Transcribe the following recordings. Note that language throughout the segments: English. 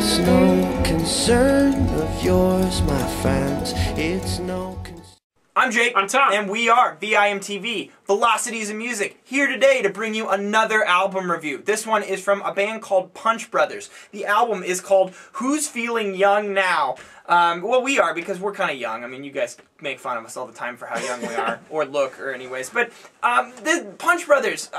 It's no concern of yours, my friends. It's no concern. I'm Jake. I'm Tom. And we are VIMTV, Velocities in Music, here today to bring you another album review. This one is from a band called Punch Brothers. The album is called Who's Feeling Young Now? Well, we are, because we're kind of young. I mean, you guys make fun of us all the time for how young we are, or look, or anyways. But the Punch Brothers,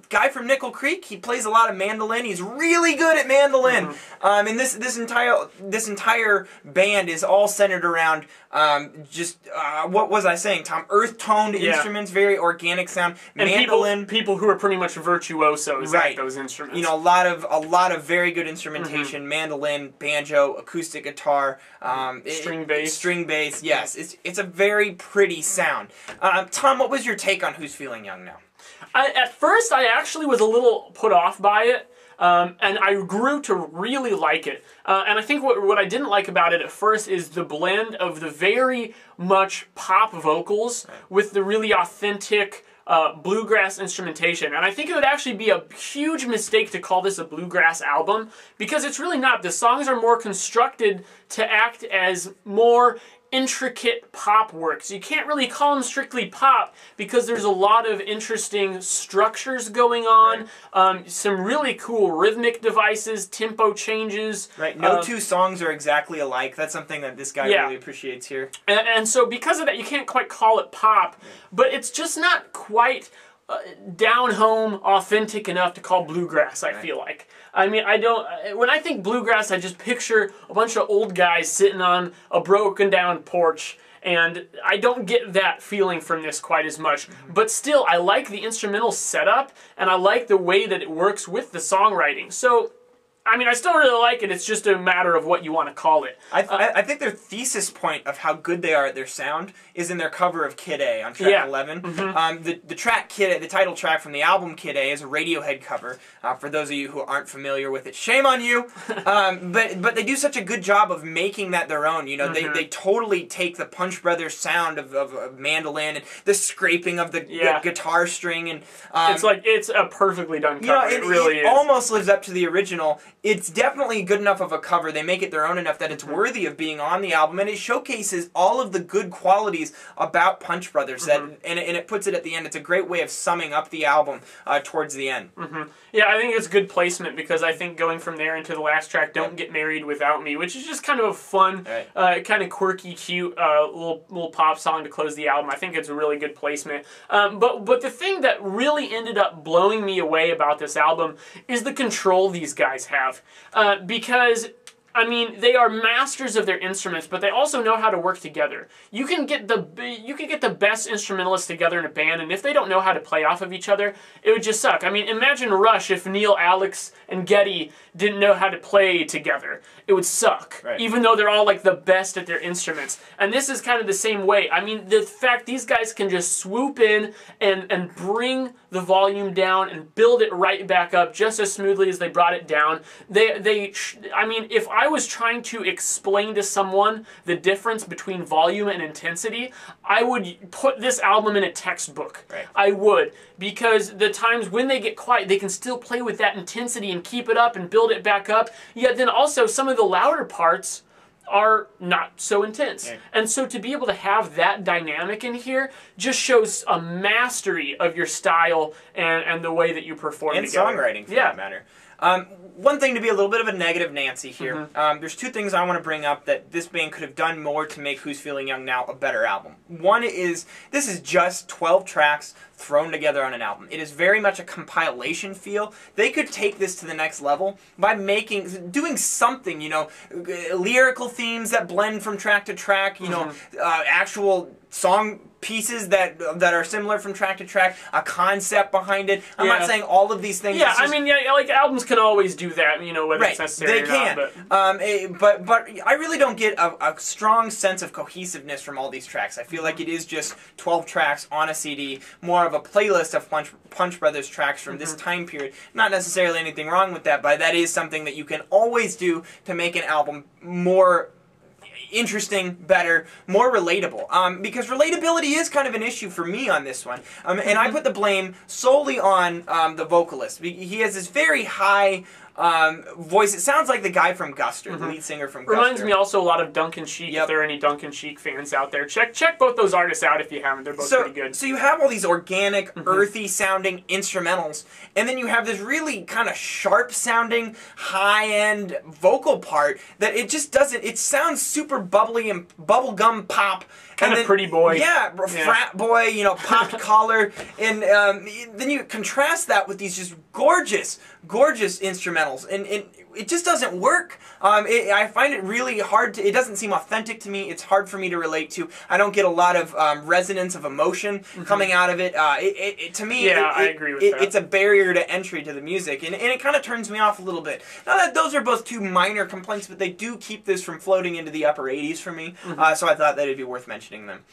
guy from Nickel Creek, he plays a lot of mandolin. He's really good at mandolin. And this entire band is all centered around what was I saying, Tom? Earth-toned instruments, very organic sound. And mandolin, people who are pretty much virtuosos at those instruments. You know, a lot of very good instrumentation. Mandolin, banjo, acoustic guitar, string bass. Yes, it's a very pretty sound. Tom, what was your take on Who's Feeling Young Now? At first, I actually was a little put off by it. And I grew to really like it. And I think what I didn't like about it at first is the blend of the very much pop vocals with the really authentic bluegrass instrumentation. And I think it would actually be a huge mistake to call this a bluegrass album, because it's really not. The songs are more constructed to act as more intricate pop works. You can't really call them strictly pop because there's a lot of interesting structures going on, some really cool rhythmic devices, tempo changes. No two songs are exactly alike. That's something that this guy really appreciates here. And so because of that, you can't quite call it pop, but it's just not quite down-home, authentic enough to call bluegrass, I feel like. I mean, when I think bluegrass, I just picture a bunch of old guys sitting on a broken-down porch, and I don't get that feeling from this quite as much. But still, I like the instrumental setup, and I like the way that it works with the songwriting. So, I mean, I still really like it. It's just a matter of what you want to call it. I think their thesis point of how good they are at their sound is in their cover of Kid A on track 11. The track Kid A, the title track from the album Kid A, is a Radiohead cover. For those of you who aren't familiar with it, shame on you. But they do such a good job of making that their own. You know, they totally take the Punch Brothers sound of mandolin and the scraping of the guitar string, and it's a perfectly done cover. You know, it really is. Almost lives up to the original. It's definitely good enough of a cover. They make it their own enough that it's worthy of being on the album, and it showcases all of the good qualities about Punch Brothers. And it puts it at the end. It's a great way of summing up the album towards the end. Yeah, I think it's good placement, because I think going from there into the last track, Don't Get Married Without Me, which is just kind of a fun, kind of quirky, cute little pop song to close the album. I think it's a really good placement. But the thing that really ended up blowing me away about this album is the control these guys have. Because, I mean, they are masters of their instruments, but they also know how to work together. You can get the best instrumentalists together in a band, and if they don't know how to play off of each other, it would just suck. I mean, imagine Rush if Neil, Alex, and Geddy didn't know how to play together. It would suck, even though they're all like the best at their instruments. And this is kind of the same way. I mean, the fact these guys can just swoop in and bring the volume down and build it right back up just as smoothly as they brought it down. I mean, if I was trying to explain to someone the difference between volume and intensity, I would put this album in a textbook. I would, because the times when they get quiet, they can still play with that intensity and keep it up and build it back up. Yet then also some of the louder parts are not so intense. And so to be able to have that dynamic in here just shows a mastery of your style and the way that you perform and together. Songwriting, for that matter. One thing to be a little bit of a negative Nancy here. There's two things I want to bring up that this band could have done more to make Who's Feeling Young Now a better album. One is, this is just 12 tracks thrown together on an album. It is very much a compilation feel. They could take this to the next level by doing something, you know, lyrical themes that blend from track to track, you know, actual song pieces that are similar from track to track, a concept behind it. I'm not saying all of these things. Yeah, I mean, like albums can always do that, you know, whether it's necessary or not. They can. But I really don't get a strong sense of cohesiveness from all these tracks. I feel like it is just 12 tracks on a CD, more of a playlist of Punch Brothers tracks from this time period. Not necessarily anything wrong with that, but that is something that you can always do to make an album more interesting, better, more relatable. Because relatability is kind of an issue for me on this one. And I put the blame solely on the vocalist. He has this very high voice. It sounds like the guy from Guster, the lead singer from Guster. Reminds me also a lot of Duncan Sheik. If there are any Duncan Sheik fans out there, check both those artists out if you haven't. They're both pretty good. So you have all these organic, earthy sounding instrumentals, and then you have this really kind of sharp sounding, high end vocal part that it just doesn't. It sounds super bubbly and bubblegum pop. Kind of pretty boy. Yeah, frat boy, you know, popped collar. And then you contrast that with these just gorgeous, gorgeous instrumentals. And it just doesn't work. I find it really hard to, it doesn't seem authentic to me. It's hard for me to relate to. I don't get a lot of resonance of emotion coming out of it. To me, I agree with that. It's a barrier to entry to the music. And it kind of turns me off a little bit. Now that those are both two minor complaints, but they do keep this from floating into the upper 80s for me. So I thought that it'd be worth mentioning them.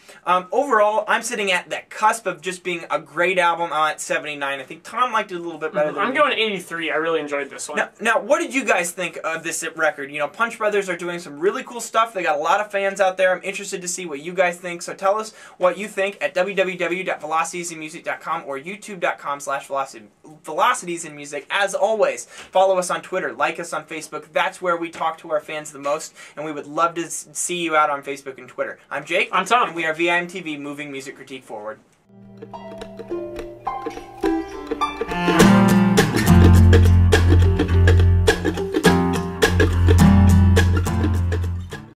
Overall, I'm sitting at the cusp of just being a great album. I'm at 79. I think Tom liked it a little bit better than me. I'm going 83. I really enjoyed this one. Now, what did you guys think of this record? You know, Punch Brothers are doing some really cool stuff. They got a lot of fans out there. I'm interested to see what you guys think. So tell us what you think at www.velocitiesinmusic.com or youtube.com/velocitiesinmusic. As always, follow us on Twitter. Like us on Facebook. That's where we talk to our fans the most, and we would love to see you out on Facebook and Twitter. I'm Jake. I'm Tom. And we are VIMTV, moving music critique forward.